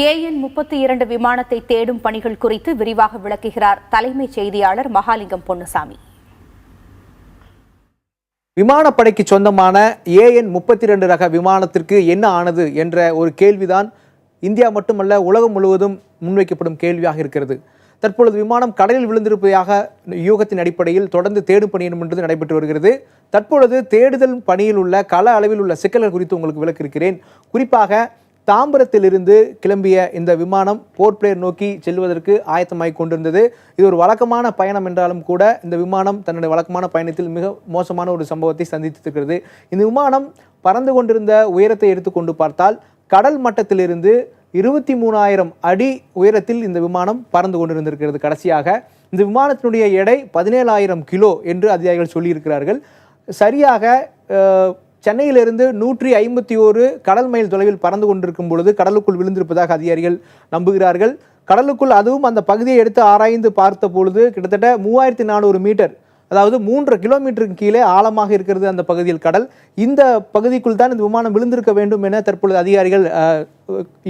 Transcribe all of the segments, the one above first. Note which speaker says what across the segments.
Speaker 1: AN-32 விமானத்தை தேடும் பணிகள் குறித்து விரிவாக விளக்குகிறார் தலைமைச் செய்தியாளர் மகாலிங்கம் பொன்னுசாமி.
Speaker 2: விமானப்படைக்கு சொந்தமான AN-32 ரக விமானத்திற்கு என்ன ஆனது என்ற ஒரு கேள்விதான் இந்தியா மட்டுமல்ல உலகம் முழுவதும் முன்வைக்கப்படும் கேள்வியாக இருக்கிறது. தற்பொழுது விமானம் கடலில் விழுந்திருப்பதாக யூகத்தின் அடிப்படையில் தொடர்ந்து தேடும் பணி என்பது நடைபெற்று வருகிறது. தற்பொழுது தேடுதல் பணியில் உள்ள கள அளவில் உள்ள சிக்கல்கள் குறித்து உங்களுக்கு விளக்கியிருக்கிறேன். குறிப்பாக தாம்பரத்திலிருந்து கிளம்பிய இந்த விமானம் போர்ட் பிளேயர் நோக்கி செல்வதற்கு ஆயத்தமாகிக் கொண்டிருந்தது. இது ஒரு வழக்கமான பயணம் என்றாலும் கூட இந்த விமானம் தன்னுடைய வழக்கமான பயணத்தில் மிக மோசமான ஒரு சம்பவத்தை சந்தித்திருக்கிறது. இந்த விமானம் பறந்து கொண்டிருந்த உயரத்தை எடுத்துக்கொண்டு பார்த்தால் கடல் மட்டத்திலிருந்து 23,000 அடி உயரத்தில் இந்த விமானம் பறந்து கொண்டிருந்திருக்கிறது. கடைசியாக இந்த விமானத்தினுடைய எடை 17,000 கிலோ என்று அதிகாரிகள் சொல்லியிருக்கிறார்கள். சரியாக சென்னையிலிருந்து 151 கடல் மைல் தொலைவில் பறந்து கொண்டிருக்கும் பொழுது கடலுக்குள் விழுந்திருப்பதாக அதிகாரிகள் நம்புகிறார்கள். கடலுக்குள் அதுவும் அந்த பகுதியை எடுத்து ஆராய்ந்து பார்த்த பொழுது கிட்டத்தட்ட 3,400 மீட்டர், அதாவது 3 கிலோமீட்டருக்கு கீழே ஆழமாக இருக்கிறது அந்த பகுதியில் கடல். இந்த பகுதிக்குள் தான் இந்த விமானம் விழுந்திருக்க வேண்டும் என தற்பொழுது அதிகாரிகள்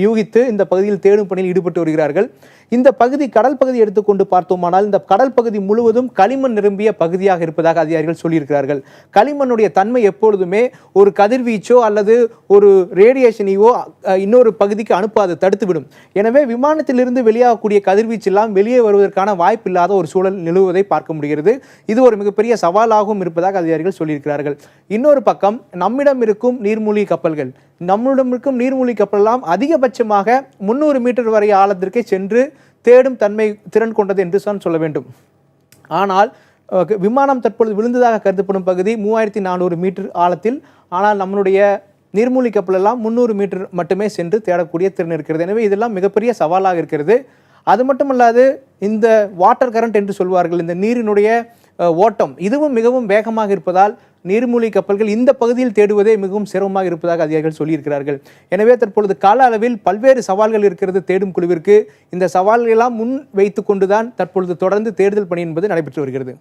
Speaker 2: யூகித்து இந்த பகுதியில் தேடும் பணியில் ஈடுபட்டு வருகிறார்கள். இந்த பகுதி கடல் பகுதி எடுத்துக்கொண்டு பார்த்தோமானால் இந்த கடல் பகுதி முழுவதும் களிமண் நிரம்பிய பகுதியாக இருப்பதாக அதிகாரிகள் சொல்லியிருக்கிறார்கள். களிமண்ணுடைய தன்மை எப்பொழுதுமே ஒரு கதிர்வீச்சோ அல்லது ஒரு ரேடியேஷனையோ இன்னொரு பகுதிக்கு அனுப்பாது, தடுத்துவிடும். எனவே விமானத்திலிருந்து வெளியாகக்கூடிய கதிர்வீச்சு எல்லாம் வெளியே வருவதற்கான வாய்ப்பு இல்லாத ஒரு சூழல் நிலவுவதை பார்க்க முடிகிறது. இது ஒரு மிகப்பெரிய சவாலாகவும் இருப்பதாக அதிகாரிகள் சொல்லியிருக்கிறார்கள். இன்னொரு பக்கம் நம்மிடம் இருக்கும் நீர்மூழ்கி கப்பல்கள், நம்மிடம் இருக்கும் நீர்மூழ்கி கப்பல்லாம் அதிகபட்சமாக 300 மீட்டர் வரை ஆழத்திற்கே சென்று தேடும் திறன் கொண்டது என்று தான் சொல்ல வேண்டும். ஆனால் விமானம் தற்பொழுது விழுந்ததாக கருதப்படும் பகுதி 3,400 மீட்டர் ஆழத்தில். ஆனால் நம்மளுடைய நீர்மூழ்கி கப்பல் எல்லாம் 300 மீட்டர் மட்டுமே சென்று தேடக்கூடிய திறன் இருக்கிறது. எனவே இதெல்லாம் மிகப்பெரிய சவாலாக இருக்கிறது. அது மட்டுமல்லாது இந்த வாட்டர் கரண்ட் என்று சொல்வார்கள், இந்த நீரினுடைய ஓட்டம் இதுவும் மிகவும் வேகமாக இருப்பதால் நீர்மூழ்கி கப்பல்கள் இந்த பகுதியில் தேடுவதே மிகவும் சிரமமாக இருப்பதாக அதிகாரிகள் சொல்லியிருக்கிறார்கள். எனவே தற்பொழுது கால அளவில் பல்வேறு சவால்கள் இருக்கிறது தேடும் குழுவிற்கு. இந்த சவால்களெல்லாம் முன் வைத்து கொண்டுதான் தற்பொழுது தொடர்ந்து தேடுதல் பணி என்பது நடைபெற்று வருகிறது.